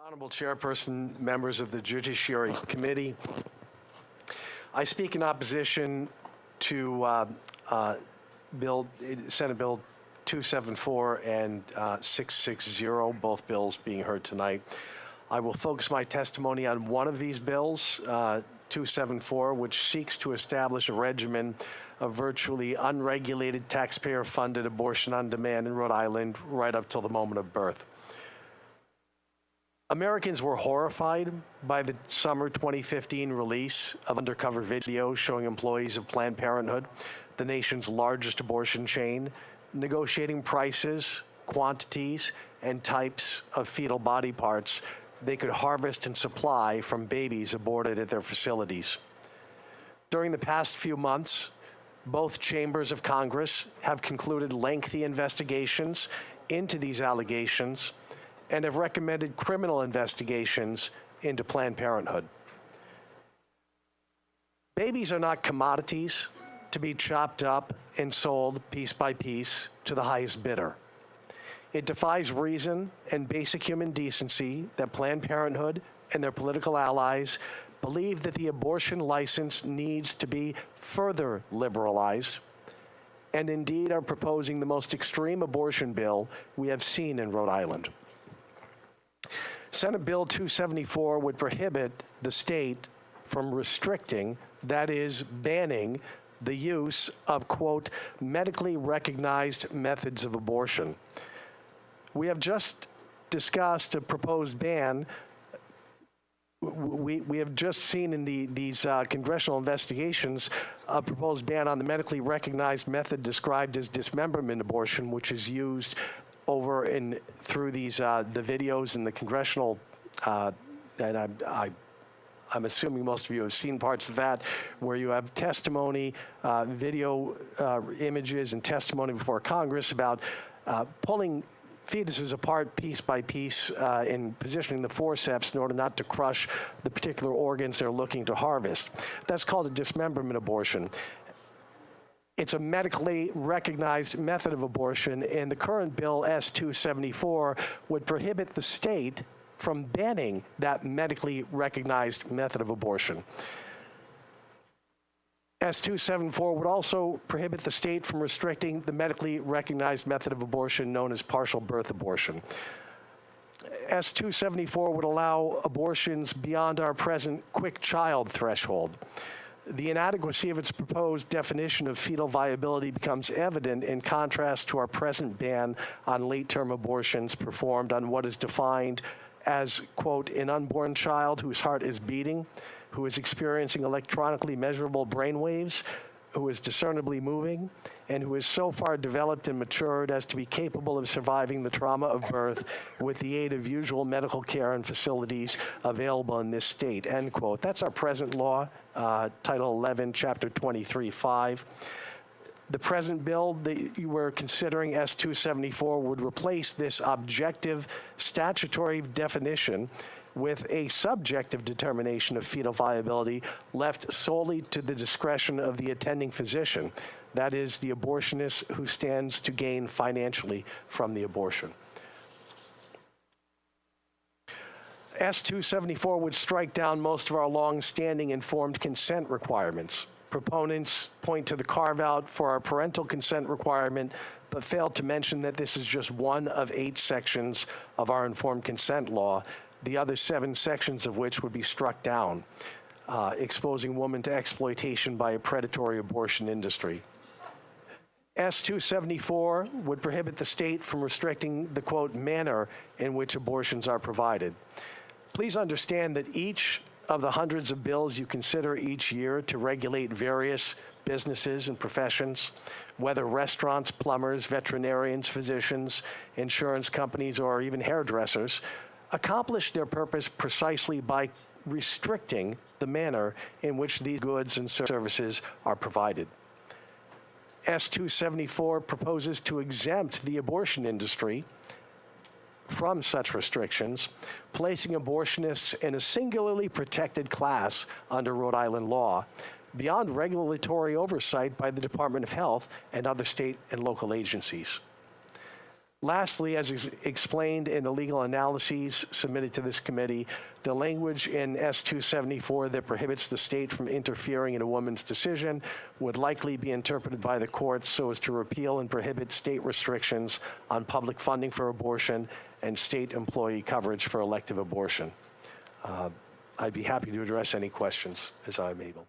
Honorable Chairperson, members of the Judiciary Committee, I speak in opposition to Senate Bill 274 and 660, both bills being heard tonight. I will focus my testimony on one of these bills, 274, which seeks to establish a regimen of virtually unregulated, taxpayer-funded abortion on demand in Rhode Island right up till the moment of birth. Americans were horrified by the summer 2015 release of undercover videos showing employees of Planned Parenthood, the nation's largest abortion chain, negotiating prices, quantities, and types of fetal body parts they could harvest and supply from babies aborted at their facilities. During the past few months, both chambers of Congress have concluded lengthy investigations into these allegations and have recommended criminal investigations into Planned Parenthood. Babies are not commodities to be chopped up and sold piece by piece to the highest bidder. It defies reason and basic human decency that Planned Parenthood and their political allies believe that the abortion license needs to be further liberalized, and indeed are proposing the most extreme abortion bill we have seen in Rhode Island. Senate Bill 274 would prohibit the state from restricting, that is, banning, the use of, quote, medically recognized methods of abortion. We have just discussed a proposed ban. We have just seen in these congressional investigations a proposed ban on the medically recognized method described as dismemberment abortion, which is used over and through these the videos in the congressional, and I'm assuming most of you have seen parts of that, where you have testimony, video images and testimony before Congress about pulling fetuses apart piece by piece and positioning the forceps in order not to crush the particular organs they're looking to harvest. That's called a dismemberment abortion. It's a medically recognized method of abortion, and the current bill, S-274, would prohibit the state from banning that medically recognized method of abortion. S-274 would also prohibit the state from restricting the medically recognized method of abortion known as partial birth abortion. S-274 would allow abortions beyond our present quick child threshold. The inadequacy of its proposed definition of fetal viability becomes evident in contrast to our present ban on late-term abortions performed on what is defined as, quote, an unborn child whose heart is beating, who is experiencing electronically measurable brain waves, who is discernibly moving, and who is so far developed and matured as to be capable of surviving the trauma of birth with the aid of usual medical care and facilities available in this state, end quote. That's our present law, Title 11, Chapter 23-5. The present bill that you were considering, S-274, would replace this objective statutory definition with a subjective determination of fetal viability left solely to the discretion of the attending physician, that is, the abortionist who stands to gain financially from the abortion. S-274 would strike down most of our long-standing informed consent requirements. Proponents point to the carve-out for our parental consent requirement, but fail to mention that this is just one of 8 sections of our informed consent law, the other 7 sections of which would be struck down, exposing women to exploitation by a predatory abortion industry. S-274 would prohibit the state from restricting the, quote, manner in which abortions are provided. Please understand that each of the hundreds of bills you consider each year to regulate various businesses and professions, whether restaurants, plumbers, veterinarians, physicians, insurance companies, or even hairdressers, accomplish their purpose precisely by restricting the manner in which these goods and services are provided. S-274 proposes to exempt the abortion industry from such restrictions, placing abortionists in a singularly protected class under Rhode Island law, beyond regulatory oversight by the Department of Health and other state and local agencies. Lastly, as explained in the legal analyses submitted to this committee, the language in S-274 that prohibits the state from interfering in a woman's decision would likely be interpreted by the courts so as to repeal and prohibit state restrictions on public funding for abortion and state employee coverage for elective abortion. I'd be happy to address any questions as I'm able.